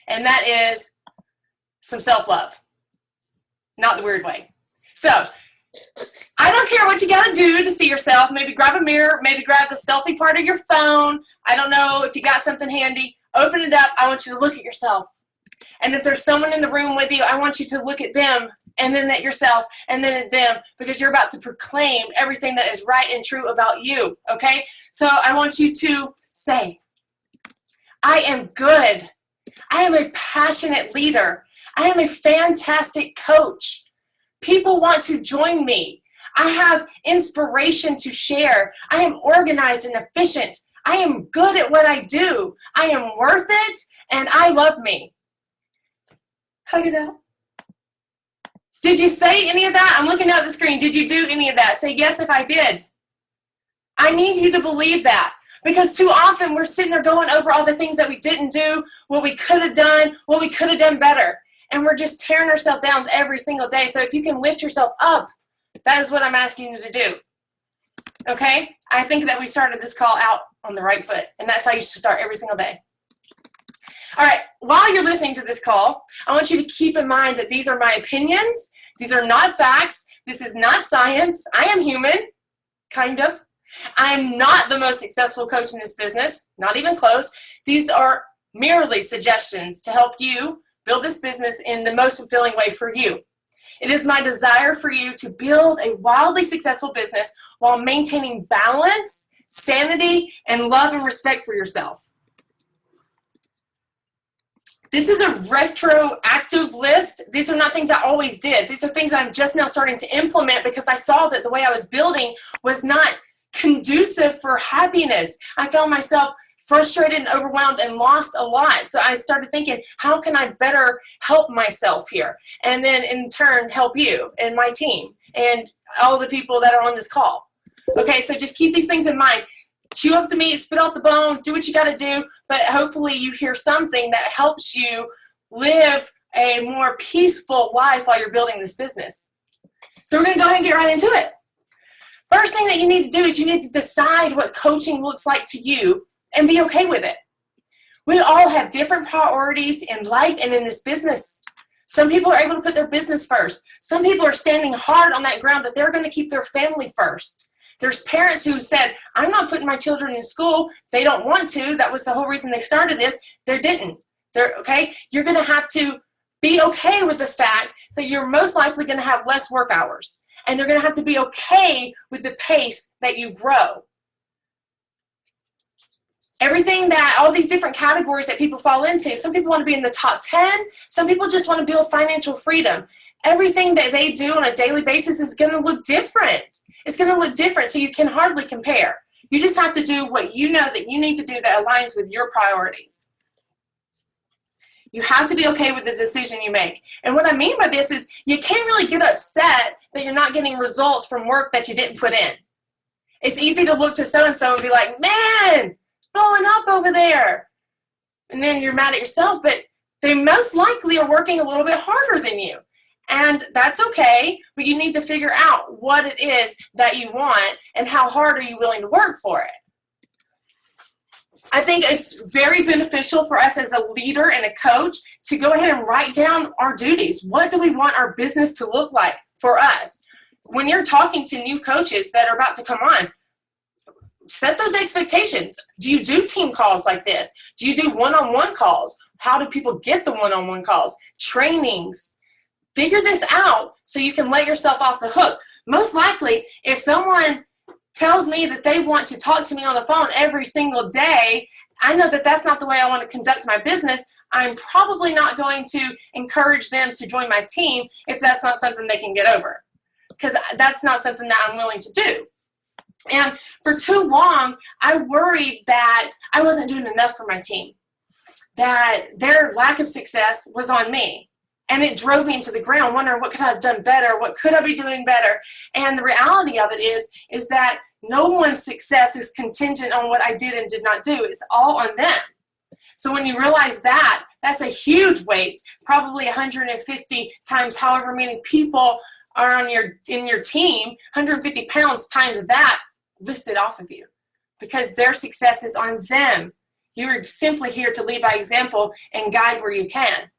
and that is some self-love. Not the weird way. So, I don't care what you got to do to see yourself. Maybe grab a mirror, maybe grab the selfie part of your phone. I don't know if you got something handy. Open it up. I want you to look at yourself. And if there's someone in the room with you, I want you to look at them and then at yourself and then at them, because you're about to proclaim everything that is right and true about you, okay? So I want you to say, I am good. I am a passionate leader. I am a fantastic coach. People want to join me. I have inspiration to share. I am organized and efficient. I am good at what I do. I am worth it, and I love me. Hug it out. Did you say any of that? I'm looking at the screen. Did you do any of that? Say yes if I did. I need you to believe that, because too often we're sitting there going over all the things that we didn't do, what we could have done, what we could have done better. And we're just tearing ourselves down every single day. So if you can lift yourself up, that is what I'm asking you to do. Okay? I think that we started this call out on the right foot, and that's how you should start every single day. All right, while you're listening to this call, I want you to keep in mind that these are my opinions. These are not facts. This is not science. I am human, kind of. I am not the most successful coach in this business, not even close. These are merely suggestions to help you build this business in the most fulfilling way for you. It is my desire for you to build a wildly successful business while maintaining balance, sanity, and love and respect for yourself. This is a retroactive list. These are not things I always did. These are things I'm just now starting to implement because I saw that the way I was building was not conducive for happiness. I found myself frustrated and overwhelmed and lost a lot. So I started thinking, how can I better help myself here? And then in turn, help you and my team and all the people that are on this call. Okay, so just keep these things in mind. Chew up the meat, spit out the bones, do what you got to do, but hopefully you hear something that helps you live a more peaceful life while you're building this business. So we're going to go ahead and get right into it. First thing that you need to do is you need to decide what coaching looks like to you and be okay with it. We all have different priorities in life and in this business. Some people are able to put their business first. Some people are standing hard on that ground that they're going to keep their family first. There's parents who said, I'm not putting my children in school. They don't want to. That was the whole reason they started this. They didn't. Okay? You're going to have to be okay with the fact that you're most likely going to have less work hours. And you're going to have to be okay with the pace that you grow. Everything that, all these different categories that people fall into, some people want to be in the top 10, some people just want to build financial freedom. Everything that they do on a daily basis is going to look different. It's going to look different, so you can hardly compare. You just have to do what you know that you need to do that aligns with your priorities. You have to be okay with the decision you make. And what I mean by this is you can't really get upset that you're not getting results from work that you didn't put in. It's easy to look to so-and-so and be like, man, blowing up over there. And then you're mad at yourself, but they most likely are working a little bit harder than you. And that's okay, but you need to figure out what it is that you want and how hard are you willing to work for it. I think it's very beneficial for us as a leader and a coach to go ahead and write down our duties. What do we want our business to look like for us? When you're talking to new coaches that are about to come on, set those expectations. Do you do team calls like this? Do you do one-on-one calls? How do people get the one-on-one calls? Trainings. Figure this out so you can let yourself off the hook. Most likely, if someone tells me that they want to talk to me on the phone every single day, I know that that's not the way I want to conduct my business. I'm probably not going to encourage them to join my team if that's not something they can get over, because that's not something that I'm willing to do. And for too long, I worried that I wasn't doing enough for my team, that their lack of success was on me. And it drove me into the ground, wondering what could I have done better? What could I be doing better? And the reality of it is that no one's success is contingent on what I did and did not do. It's all on them. So when you realize that, that's a huge weight, probably 150 times however many people are in your team, 150 pounds times that lifted off of you, because their success is on them. You are simply here to lead by example and guide where you can.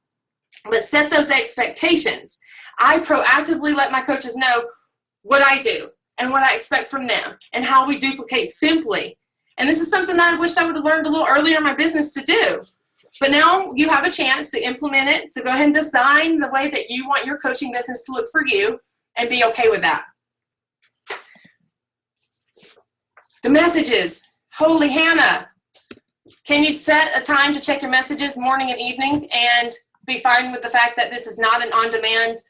But set those expectations. I proactively let my coaches know what I do and what I expect from them and how we duplicate simply. And this is something that I wish I would have learned a little earlier in my business to do. But now you have a chance to implement it. So go ahead and design the way that you want your coaching business to look for you and be okay with that. The messages. Holy Hannah. Can you set a time to check your messages morning and evening and be fine with the fact that this is not an on-demand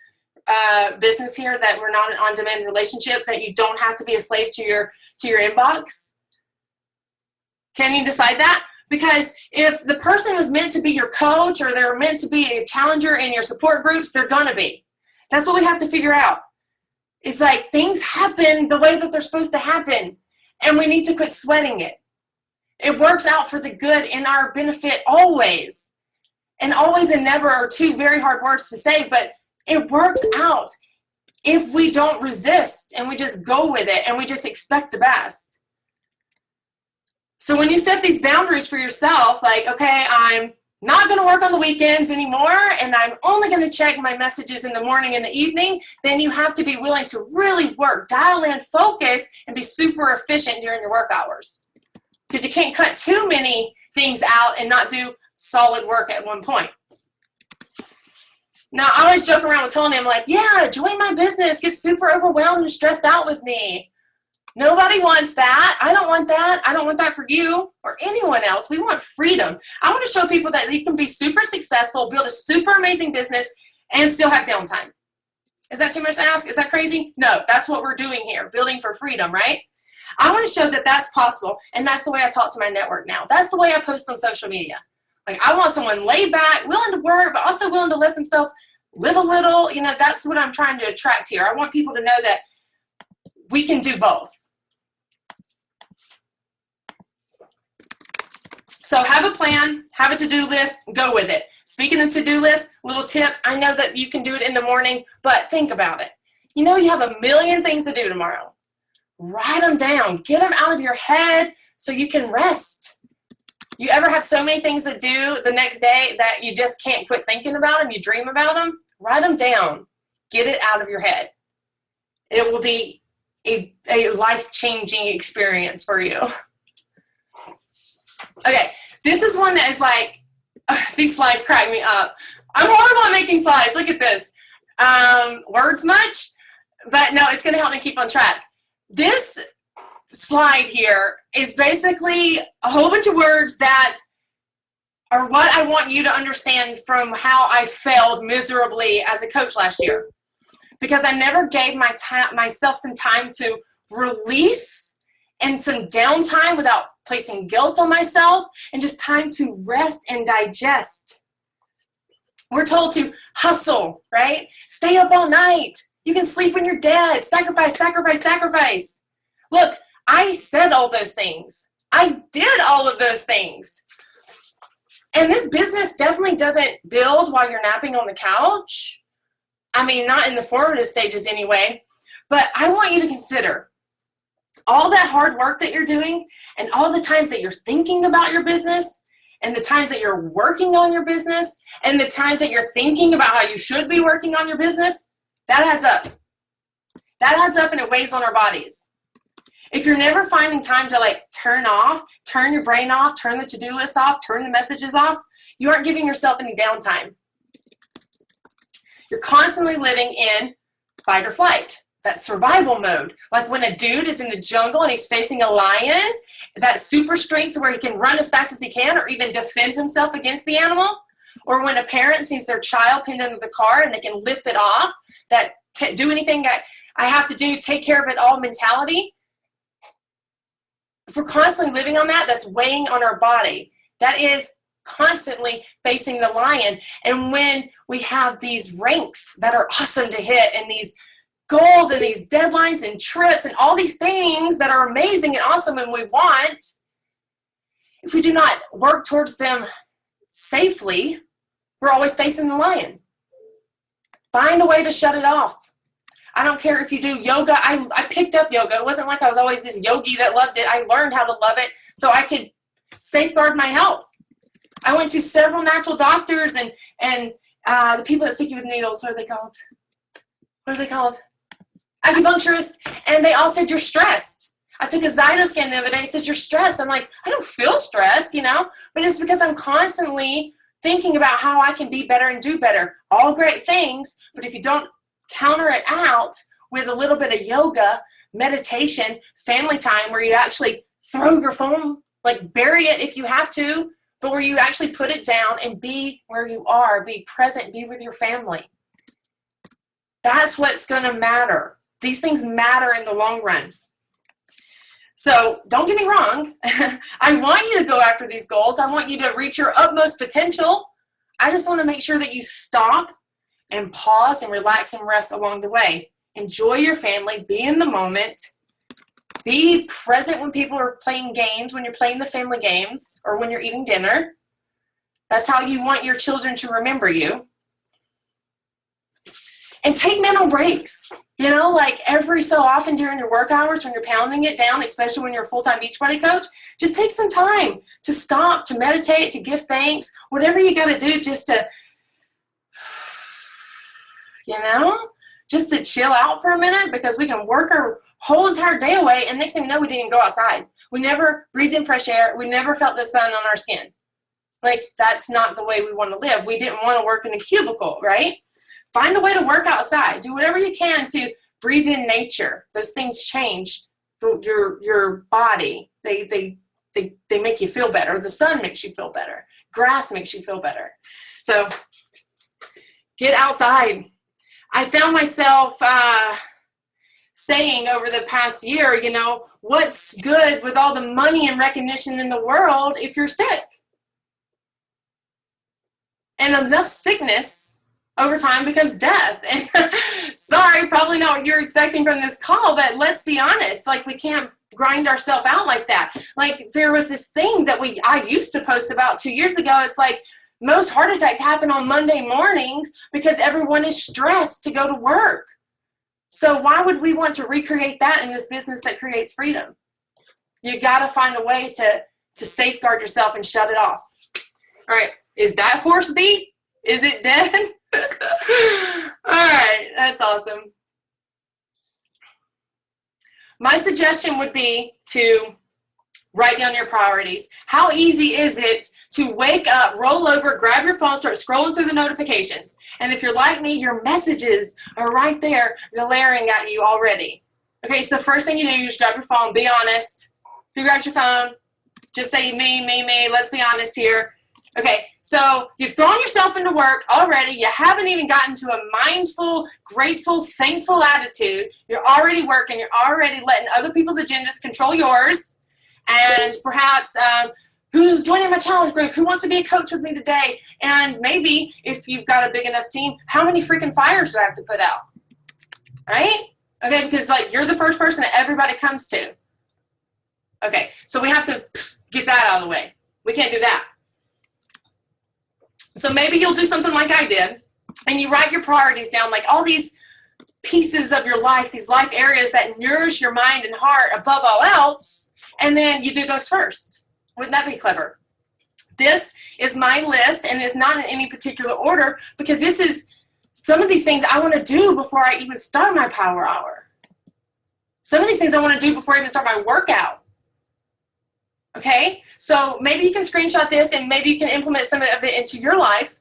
business here, that we're not an on-demand relationship, that you don't have to be a slave to your inbox? Can you decide that? Because if the person was meant to be your coach or they're meant to be a challenger in your support groups, they're gonna be. That's what we have to figure out. It's like things happen the way that they're supposed to happen, and we need to quit sweating it. It works out for the good in our benefit always. And always and never are two very hard words to say, but it works out if we don't resist and we just go with it and we just expect the best. So when you set these boundaries for yourself, like, okay, I'm not going to work on the weekends anymore, and I'm only going to check my messages in the morning and the evening, then you have to be willing to really work, dial in, focus, and be super efficient during your work hours. Because you can't cut too many things out and not do solid work at one point. Now, I always joke around with Tony, I'm like, yeah, join my business, get super overwhelmed and stressed out with me. Nobody wants that. I don't want that. I don't want that for you or anyone else. We want freedom. I want to show people that you can be super successful, build a super amazing business, and still have downtime. Is that too much to ask? Is that crazy? No, that's what we're doing here, building for freedom, right? I want to show that that's possible, and that's the way I talk to my network now. That's the way I post on social media. Like, I want someone laid back, willing to work, but also willing to let themselves live a little. You know, that's what I'm trying to attract here. I want people to know that we can do both. So have a plan, have a to-do list, go with it. Speaking of to-do list, little tip, I know that you can do it in the morning, but think about it. You know you have a million things to do tomorrow. Write them down. Get them out of your head so you can rest. You ever have so many things to do the next day that you just can't quit thinking about them, you dream about them? Write them down. Get it out of your head. It will be a life-changing experience for you. Okay, this is one that is like, these slides crack me up. I'm horrible at making slides. Look at this. Words much? But no, it's going to help me keep on track. This slide here is basically a whole bunch of words that are what I want you to understand from how I failed miserably as a coach last year. Because I never gave myself some time to release and some downtime without placing guilt on myself, and just time to rest and digest. We're told to hustle, right? Stay up all night. You can sleep when you're dead. Sacrifice, sacrifice, sacrifice. Look, I said all those things. I did all of those things. And this business definitely doesn't build while you're napping on the couch. I mean, not in the formative stages anyway. But I want you to consider all that hard work that you're doing, and all the times that you're thinking about your business, and the times that you're working on your business, and the times that you're thinking about how you should be working on your business, that adds up. That adds up, and it weighs on our bodies. If you're never finding time to like turn your brain off, turn the to-do list off, turn the messages off, you aren't giving yourself any downtime. You're constantly living in fight or flight. That survival mode. Like when a dude is in the jungle and he's facing a lion, that super strength to where he can run as fast as he can or even defend himself against the animal. Or when a parent sees their child pinned under the car and they can lift it off, that do anything that I have to do, take care of it all mentality. If we're constantly living on that, that's weighing on our body. That is constantly facing the lion. And when we have these ranks that are awesome to hit and these goals and these deadlines and trips and all these things that are amazing and awesome and we want, if we do not work towards them safely, we're always facing the lion. Find a way to shut it off. I don't care if you do yoga. I picked up yoga. It wasn't like I was always this yogi that loved it. I learned how to love it so I could safeguard my health. I went to several natural doctors and the people that stick you with needles, what are they called? What are they called? Acupuncturists, and they all said you're stressed. I took a Zytoscan the other day. It says you're stressed. I'm like, I don't feel stressed, you know, but it's because I'm constantly thinking about how I can be better and do better. All great things, but if you don't counter it out with a little bit of yoga, meditation, family time, where you actually throw your phone, like bury it if you have to, but where you actually put it down and be where you are, be present, be with your family. That's what's going to matter. These things matter in the long run. So don't get me wrong. I want you to go after these goals. I want you to reach your utmost potential. I just want to make sure that you stop and pause and relax and rest along the way. Enjoy your family. Be in the moment. Be present when people are playing games, when you're playing the family games, or when you're eating dinner. That's how you want your children to remember you. And take mental breaks. You know, like every so often during your work hours when you're pounding it down, especially when you're a full-time Beachbody coach, just take some time to stop, to meditate, to give thanks, whatever you got to do just to, you know, just to chill out for a minute, because we can work our whole entire day away and next thing you know, we didn't even go outside. We never breathed in fresh air. We never felt the sun on our skin. Like, that's not the way we want to live. We didn't want to work in a cubicle, right? Find a way to work outside. Do whatever you can to breathe in nature. Those things change your body. They make you feel better. The sun makes you feel better. Grass makes you feel better. So get outside. I found myself saying over the past year, you know, what's good with all the money and recognition in the world if you're sick? And enough sickness over time becomes death. And sorry, probably not what you're expecting from this call, but let's be honest. Like, we can't grind ourselves out like that. Like, there was this thing that I used to post about 2 years ago. It's like, most heart attacks happen on Monday mornings because everyone is stressed to go to work. So why would we want to recreate that in this business that creates freedom? You got to find a way to safeguard yourself and shut it off. All right. Is that horse beat? Is it dead? All right. That's awesome. My suggestion would be to write down your priorities. How easy is it to wake up, roll over, grab your phone, start scrolling through the notifications? And if you're like me, your messages are right there glaring at you already. Okay, so the first thing you do is grab your phone. Be honest. Who grabs your phone? Just say me. Let's be honest here. Okay, so you've thrown yourself into work already. You haven't even gotten to a mindful, grateful, thankful attitude. You're already working. You're already letting other people's agendas control yours. And perhaps who's joining my challenge group? Who wants to be a coach with me today? And maybe if you've got a big enough team, how many freaking fires do I have to put out? Right? Okay, because like you're the first person that everybody comes to. Okay, so we have to get that out of the way. We can't do that. So maybe you'll do something like I did, and you write your priorities down, like all these pieces of your life, these life areas that nourish your mind and heart above all else, and then you do those first. Wouldn't that be clever? This is my list, and it's not in any particular order, because this is some of these things I want to do before I even start my power hour. Some of these things I want to do before I even start my workout. Okay, so maybe you can screenshot this and maybe you can implement some of it into your life,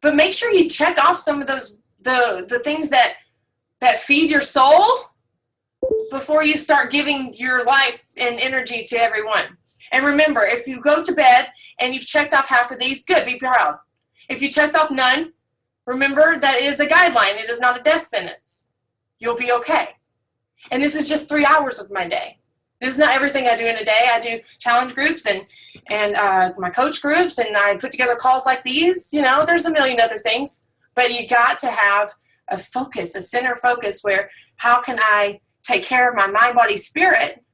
but make sure you check off some of those, the things that feed your soul before you start giving your life and energy to everyone. And remember, if you go to bed and you've checked off half of these, good, be proud. If you checked off none, remember that it is a guideline. It is not a death sentence. You'll be okay. And this is just 3 hours of my day. This is not everything I do in a day. I do challenge groups and my coach groups, and I put together calls like these. You know, there's a million other things, but you got to have a focus, a center focus where how can I take care of my mind, body, spirit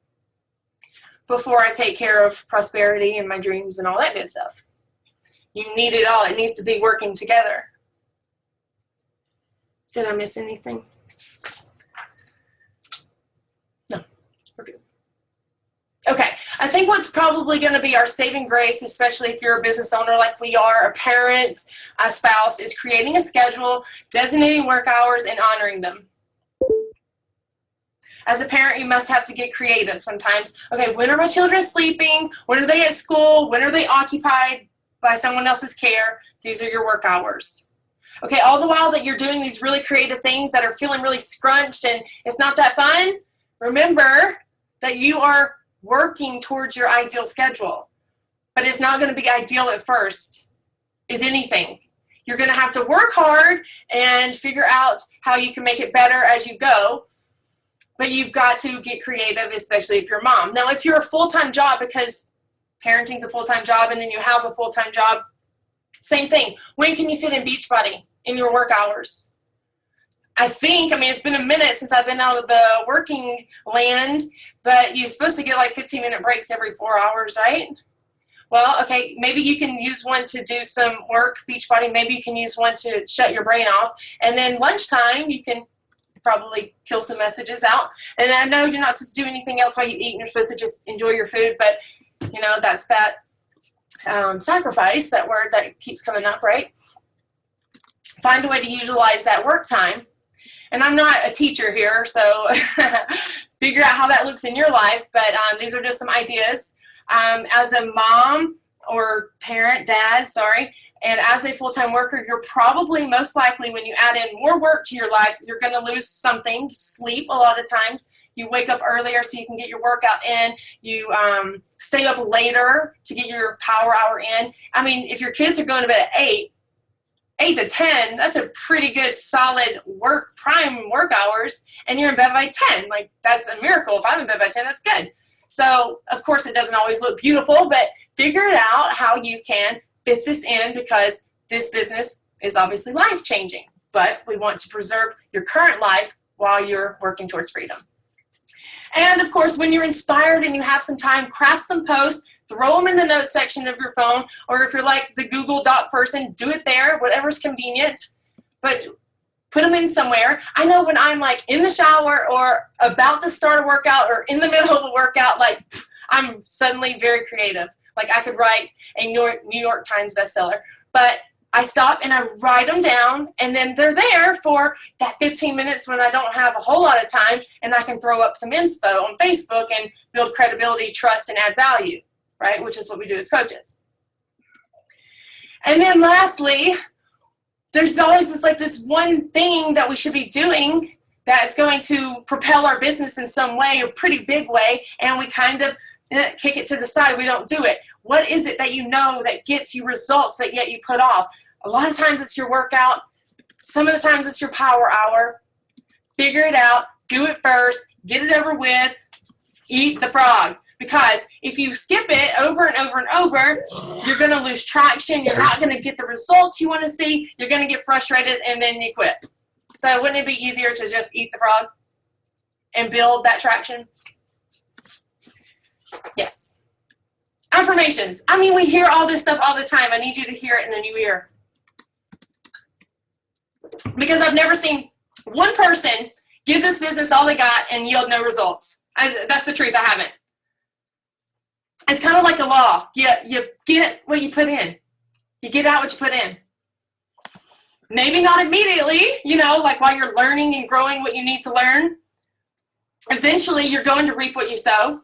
before I take care of prosperity and my dreams and all that good stuff. You need it all. It needs to be working together. Did I miss anything? No, we're good. Okay, I think what's probably going to be our saving grace, especially if you're a business owner like we are, a parent, a spouse, is creating a schedule, designating work hours, and honoring them. As a parent, you must have to get creative sometimes. Okay, when are my children sleeping? When are they at school? When are they occupied by someone else's care? These are your work hours. Okay, all the while that you're doing these really creative things that are feeling really scrunched and it's not that fun, remember that you are working towards your ideal schedule. But it's not going to be ideal at first, is anything. You're going to have to work hard and figure out how you can make it better as you go. But you've got to get creative, especially if you're a mom. Now, if you're a full-time job, because parenting's a full-time job and then you have a full-time job, same thing. When can you fit in Beachbody in your work hours? I mean, it's been a minute since I've been out of the working land, but you're supposed to get like 15-minute breaks every 4 hours, right? Well, okay, maybe you can use one to do some work, Beachbody. Maybe you can use one to shut your brain off. And then lunchtime, you can probably kill some messages out. And I know you're not supposed to do anything else while you eat, and you're supposed to just enjoy your food, but, you know, that's that sacrifice, that word that keeps coming up, right? Find a way to utilize that work time. And I'm not a teacher here, so figure out how that looks in your life, but these are just some ideas. As a mom or parent, dad, sorry, and as a full-time worker, you're probably most likely, when you add in more work to your life, you're going to lose something. Sleep a lot of times. You wake up earlier so you can get your workout in. You stay up later to get your power hour in. I mean, if your kids are going to bed at 8 to 10, that's a pretty good solid prime work hours, and you're in bed by 10. Like, that's a miracle. If I'm in bed by 10, that's good. So, of course, it doesn't always look beautiful, but figure it out how you can fit this in, because this business is obviously life-changing, but we want to preserve your current life while you're working towards freedom. And, of course, when you're inspired and you have some time, craft some posts, throw them in the notes section of your phone, or if you're like the Google Doc person, do it there, whatever's convenient, but put them in somewhere. I know when I'm like in the shower or about to start a workout or in the middle of a workout, like I'm suddenly very creative. Like I could write a New York Times bestseller, but I stop and I write them down, and then they're there for that 15 minutes when I don't have a whole lot of time, and I can throw up some inspo on Facebook and build credibility, trust, and add value, right? Which is what we do as coaches. And then lastly, there's always this one thing that we should be doing that's going to propel our business in some way, a pretty big way, and we kind of kick it to the side. We don't do it. What is it that you know that gets you results but yet you put off? A lot of times it's your workout. Some of the times it's your power hour. Figure it out. Do it first. Get it over with. Eat the frog. Because if you skip it over and over and over, you're going to lose traction. You're not going to get the results you want to see. You're going to get frustrated, and then you quit. So wouldn't it be easier to just eat the frog and build that traction? Yes. Affirmations. I mean, we hear all this stuff all the time. I need you to hear it in a new ear. Because I've never seen one person give this business all they got and yield no results. That's the truth. I haven't. It's kind of like a law. You get what you put in. You get out what you put in. Maybe not immediately, like while you're learning and growing what you need to learn. Eventually, you're going to reap what you sow.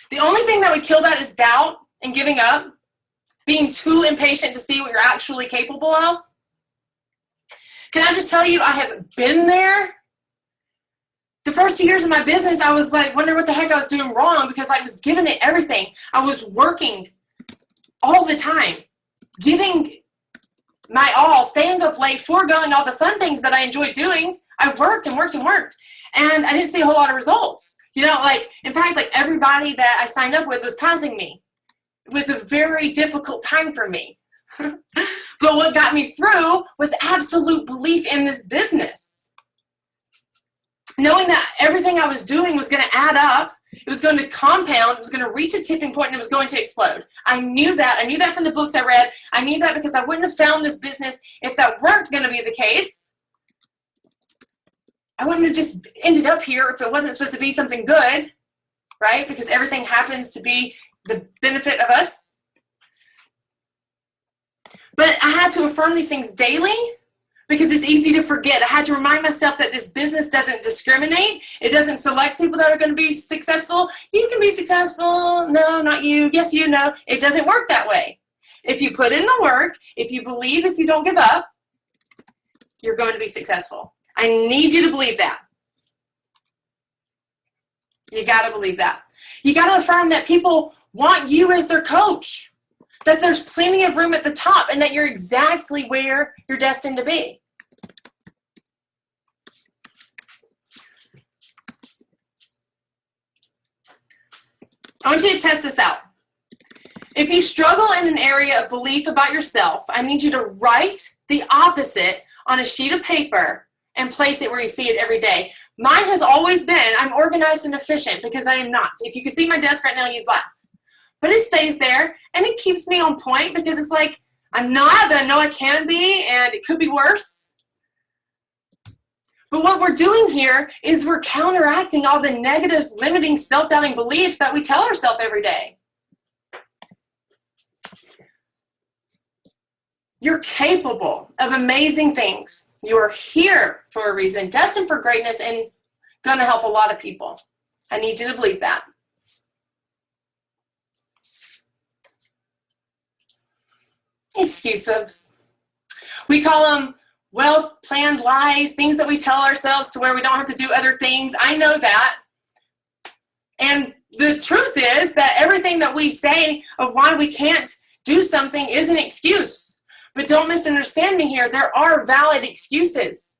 The only thing that would kill that is doubt and giving up, being too impatient to see what you're actually capable of. Can I just tell you, I have been there. The first 2 years of my business, I was like, wondering what the heck I was doing wrong, because I was giving it everything. I was working all the time, giving my all, staying up late, foregoing all the fun things that I enjoyed doing. I worked and worked and worked, and I didn't see a whole lot of results. In fact, everybody that I signed up with was passing me. It was a very difficult time for me. But what got me through was absolute belief in this business. Knowing that everything I was doing was going to add up, it was going to compound, it was going to reach a tipping point, and it was going to explode. I knew that. I knew that from the books I read. I knew that because I wouldn't have found this business if that weren't going to be the case. I wouldn't have just ended up here if it wasn't supposed to be something good. right? Because everything happens to be the benefit of us. But I had to affirm these things daily because it's easy to forget. I had to remind myself that this business doesn't discriminate. It doesn't select people that are going to be successful. You can be successful. No, not you. Yes, you know. It doesn't work that way. If you put in the work, if you believe, if you don't give up, you're going to be successful. I need you to believe that. You got to believe that. You got to affirm that people want you as their coach, that there's plenty of room at the top, and that you're exactly where you're destined to be. I want you to test this out. If you struggle in an area of belief about yourself, I need you to write the opposite on a sheet of paper and place it where you see it every day. Mine has always been, I'm organized and efficient, because I am not. If you could see my desk right now, you'd laugh. But it stays there, and it keeps me on point, because it's like, I'm not, but I know I can be, and it could be worse. But what we're doing here is we're counteracting all the negative, limiting, self-doubting beliefs that we tell ourselves every day. You're capable of amazing things. You're here for a reason, destined for greatness, and going to help a lot of people. I need you to believe that. Excuses. We call them well-planned lies, things that we tell ourselves to where we don't have to do other things. I know that. And the truth is that everything that we say of why we can't do something is an excuse. But don't misunderstand me here. There are valid excuses.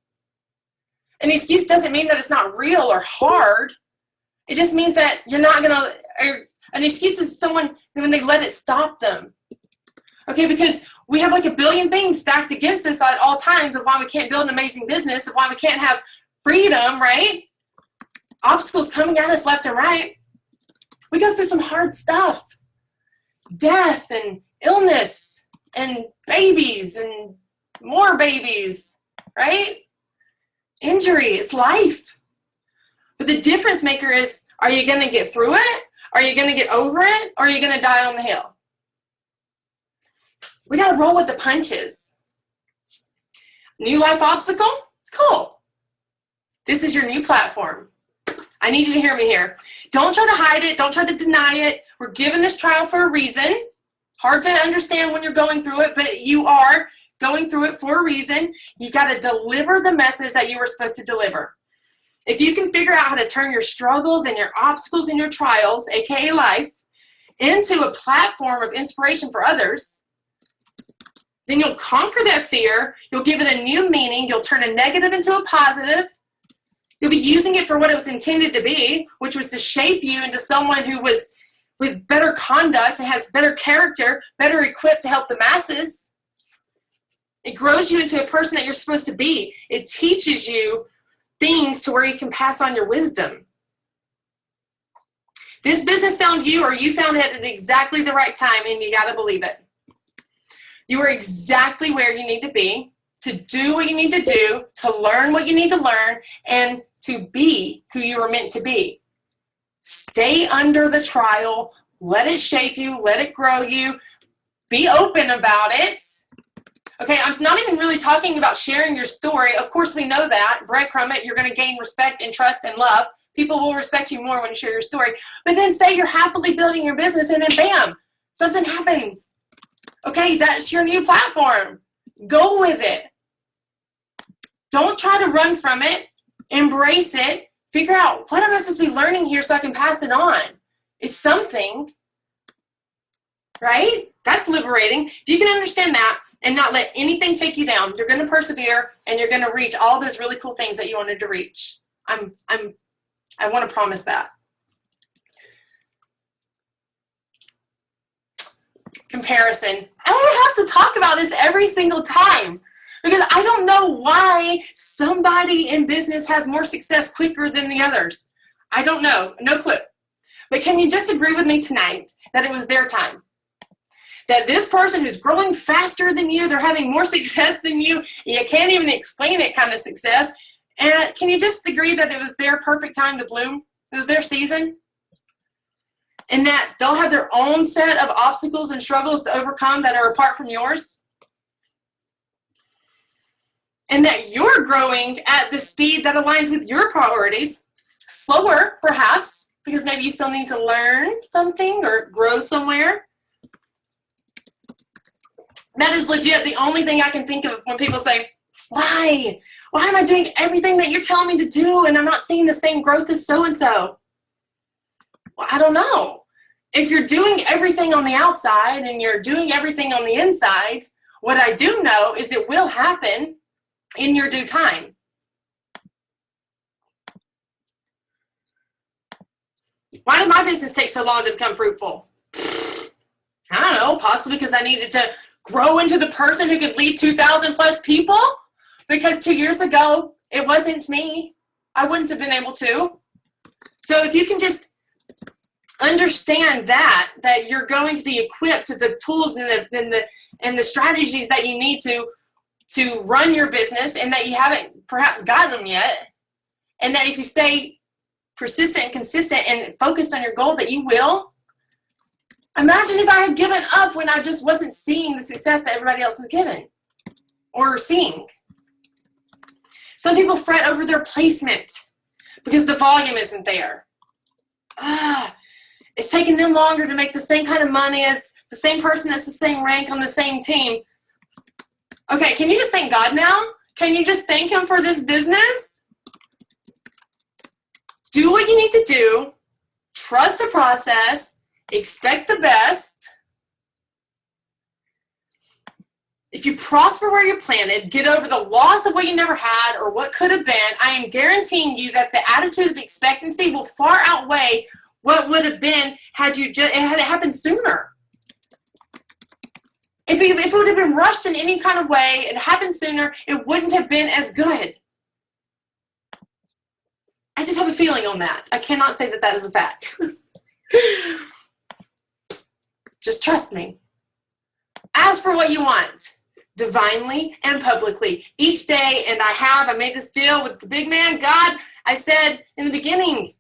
An excuse doesn't mean that it's not real or hard. It just means that you're not going to, an excuse is someone when they let it stop them. Okay, because we have like a billion things stacked against us at all times of why we can't build an amazing business, of why we can't have freedom, right? Obstacles coming at us left and right. We go through some hard stuff. Death and illness and babies and more babies, right? Injury, it's life. But the difference maker is, are you going to get through it? Are you going to get over it? Or are you going to die on the hill? We got to roll with the punches. New life obstacle? Cool. This is your new platform. I need you to hear me here. Don't try to hide it. Don't try to deny it. We're given this trial for a reason. Hard to understand when you're going through it, but you are going through it for a reason. You got to deliver the message that you were supposed to deliver. If you can figure out how to turn your struggles and your obstacles and your trials, aka life, into a platform of inspiration for others, then you'll conquer that fear. You'll give it a new meaning. You'll turn a negative into a positive. You'll be using it for what it was intended to be, which was to shape you into someone who was with better conduct and has better character, better equipped to help the masses. It grows you into a person that you're supposed to be. It teaches you things to where you can pass on your wisdom. This business found you, or you found it at exactly the right time, and you got to believe it. You are exactly where you need to be, to do what you need to do, to learn what you need to learn, and to be who you were meant to be. Stay under the trial. Let it shape you. Let it grow you. Be open about it. Okay, I'm not even really talking about sharing your story. Of course, we know that. Breadcrumb it. You're going to gain respect and trust and love. People will respect you more when you share your story. But then say you're happily building your business, and then bam, something happens. Okay, that's your new platform. Go with it. Don't try to run from it. Embrace it. Figure out, what am I supposed to be learning here so I can pass it on? It's something, right? That's liberating. If you can understand that and not let anything take you down, you're going to persevere and you're going to reach all those really cool things that you wanted to reach. I want to promise that. Comparison. I don't have to talk about this every single time, because I don't know why somebody in business has more success quicker than the others. I don't know. No clue. But can you just agree with me tonight that it was their time? That this person who's growing faster than you, they're having more success than you can't even explain it kind of success. And can you just agree that it was their perfect time to bloom? It was their season? and that they'll have their own set of obstacles and struggles to overcome that are apart from yours, and that you're growing at the speed that aligns with your priorities, slower perhaps, because maybe you still need to learn something or grow somewhere. That is legit the only thing I can think of when people say, why am I doing everything that you're telling me to do and I'm not seeing the same growth as so-and-so? Well, I don't know. If you're doing everything on the outside and you're doing everything on the inside, what I do know is it will happen in your due time. Why did my business take so long to become fruitful? I don't know, possibly because I needed to grow into the person who could lead 2,000 plus people. Because 2 years ago, it wasn't me. I wouldn't have been able to. So if you can just understand that you're going to be equipped with the tools and the strategies that you need to run your business, and that you haven't perhaps gotten them yet, and that if you stay persistent and consistent and focused on your goal, that you will. Imagine if I had given up when I just wasn't seeing the success that everybody else was given or seeing. Some people fret over their placement because the volume isn't there. It's taking them longer to make the same kind of money as the same person that's the same rank on the same team. Okay, can you just thank God now? Can you just thank Him for this business? Do what you need to do. Trust the process. Expect the best. If you prosper where you're planted, get over the loss of what you never had or what could have been, I am guaranteeing you that the attitude of expectancy will far outweigh what would have been had it happened sooner. If it would have been rushed in any kind of way, it happened sooner, it wouldn't have been as good. I just have a feeling on that. I cannot say that is a fact. Just trust me. Ask for what you want, divinely and publicly, each day. And I made this deal with the big man, God. I said in the beginning,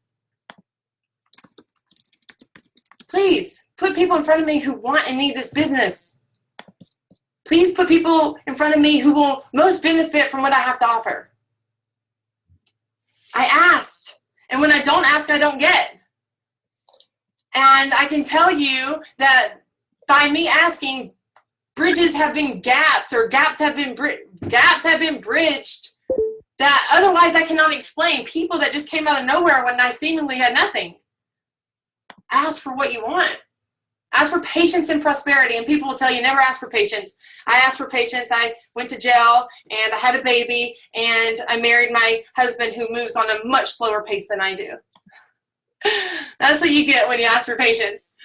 please put people in front of me who want and need this business. Please put people in front of me who will most benefit from what I have to offer. I asked, and when I don't ask, I don't get. And I can tell you that by me asking, bridges have been gapped, or gaps have been bridged that otherwise I cannot explain. People that just came out of nowhere when I seemingly had nothing. Ask for what you want. Ask for patience and prosperity. And people will tell you, never ask for patience. I asked for patience. I went to jail, and I had a baby, and I married my husband, who moves on a much slower pace than I do. That's what you get when you ask for patience.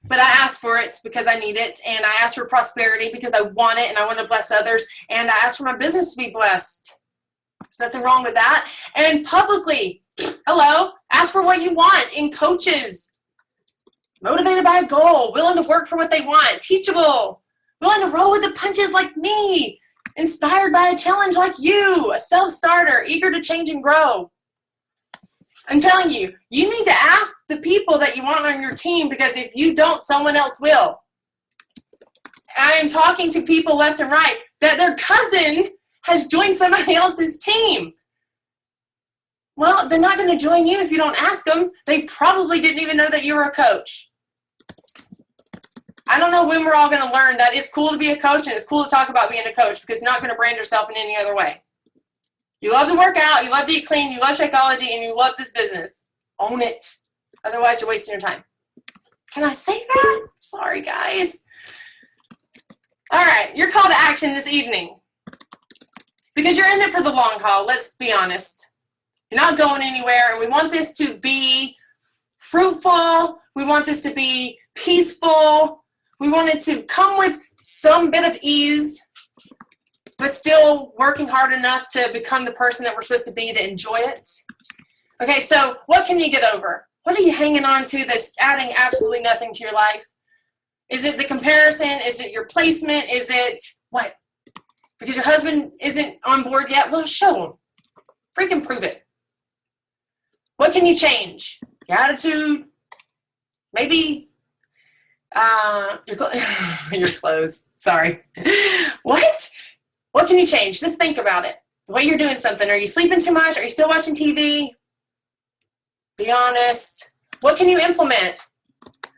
But I asked for it because I need it, and I asked for prosperity because I want it, and I want to bless others, and I asked for my business to be blessed. There's nothing wrong with that. And publicly, hello, ask for what you want in coaches. Motivated by a goal, willing to work for what they want, teachable, willing to roll with the punches like me, inspired by a challenge like you, a self-starter, eager to change and grow. I'm telling you, you need to ask the people that you want on your team, because if you don't, someone else will. I am talking to people left and right that their cousin has joined somebody else's team. Well, they're not going to join you if you don't ask them. They probably didn't even know that you were a coach. I don't know when we're all going to learn that it's cool to be a coach and it's cool to talk about being a coach, because you're not going to brand yourself in any other way. You love to work out, you love to eat clean, you love Shakeology, and you love this business. Own it. Otherwise, you're wasting your time. Can I say that? Sorry, guys. All right, your call to action this evening. Because you're in it for the long haul, let's be honest. You're not going anywhere, and we want this to be fruitful. We want this to be peaceful. We want it to come with some bit of ease, but still working hard enough to become the person that we're supposed to be, to enjoy it. Okay, so what can you get over? What are you hanging on to that's adding absolutely nothing to your life? Is it the comparison? Is it your placement? Is it what? Because your husband isn't on board yet? Well, show him. Freaking prove it. What can you change? your attitude, maybe your clothes. Sorry. What? What can you change? Just think about it. The way you're doing something. Are you sleeping too much? Are you still watching TV? Be honest. What can you implement?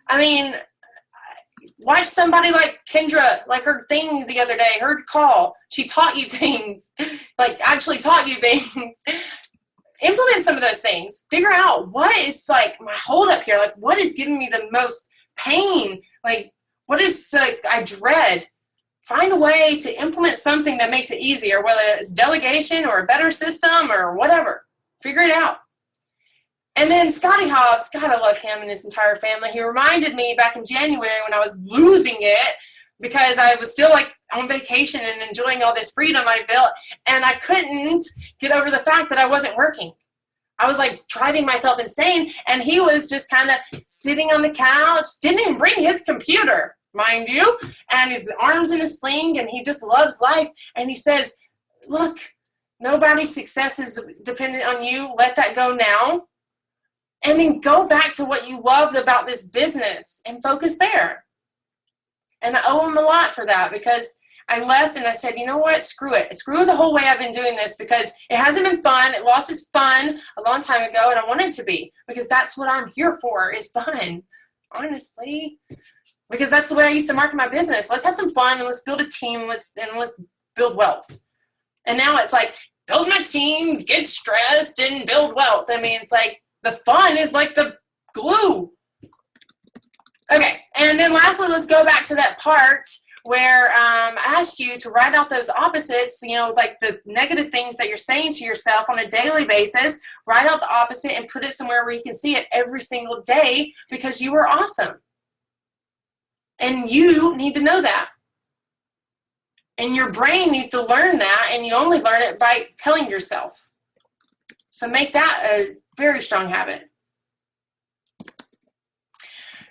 I mean, watch somebody like Kendra, like her thing the other day, her call. She taught you things, like actually taught you things. Implement some of those things. Figure out what is like my holdup here. Like what is giving me the most pain? Like what is like I dread? Find a way to implement something that makes it easier, whether it's delegation or a better system or whatever. Figure it out. And then Scotty Hobbs, God, I love him and his entire family. He reminded me back in January when I was losing it because I was still like on vacation and enjoying all this freedom I built, and I couldn't get over the fact that I wasn't working. I was like driving myself insane, and he was just kind of sitting on the couch, didn't even bring his computer, mind you, and his arms in a sling, and he just loves life. And he says, look, nobody's success is dependent on you. Let that go now. And then go back to what you loved about this business and focus there. And I owe him a lot for that because I left and I said, you know what, screw it. Screw the whole way I've been doing this because it hasn't been fun. It lost its fun a long time ago, and I want it to be because that's what I'm here for is fun, honestly. Because that's the way I used to market my business. Let's have some fun and let's build a team and let's build wealth. And now it's like, build my team, get stressed, and build wealth. I mean, it's like the fun is like the glue. Okay, and then lastly, let's go back to that part where I asked you to write out those opposites, you know, like the negative things that you're saying to yourself on a daily basis. Write out the opposite and put it somewhere where you can see it every single day because you are awesome. And you need to know that. And your brain needs to learn that, and you only learn it by telling yourself. So make that a very strong habit.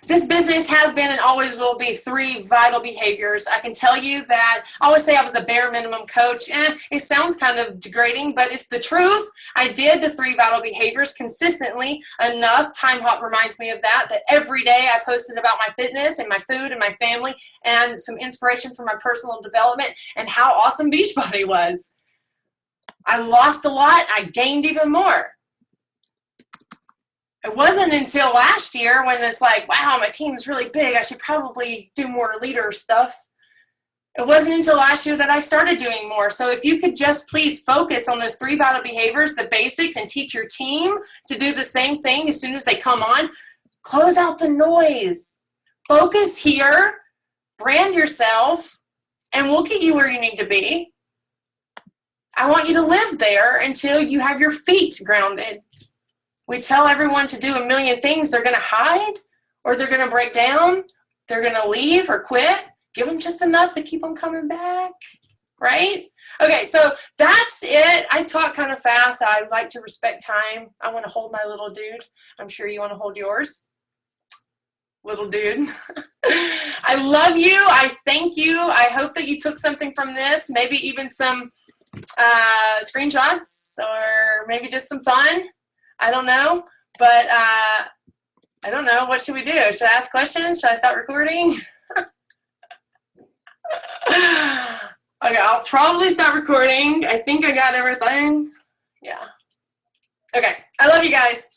This business has been and always will be 3 vital behaviors. I can tell you that I always say I was a bare minimum coach. It sounds kind of degrading, but it's the truth. I did the 3 vital behaviors consistently enough. Time Hop reminds me of that every day I posted about my fitness and my food and my family and some inspiration for my personal development and how awesome Beachbody was. I lost a lot. I gained even more. It wasn't until last year when it's like, wow, my team's really big. I should probably do more leader stuff. It wasn't until last year that I started doing more. So if you could just please focus on those 3 vital behaviors, the basics, and teach your team to do the same thing as soon as they come on, close out the noise. Focus here, brand yourself, and we'll get you where you need to be. I want you to live there until you have your feet grounded. We tell everyone to do a million things. They're going to hide or they're going to break down. They're going to leave or quit. Give them just enough to keep them coming back, right? Okay, so that's it. I talk kind of fast. I like to respect time. I want to hold my little dude. I'm sure you want to hold yours. Little dude. I love you. I thank you. I hope that you took something from this, maybe even some screenshots or maybe just some fun. I don't know, but I don't know. What should we do? Should I ask questions? Should I start recording? Okay, I'll probably start recording. I think I got everything. Yeah. Okay, I love you guys.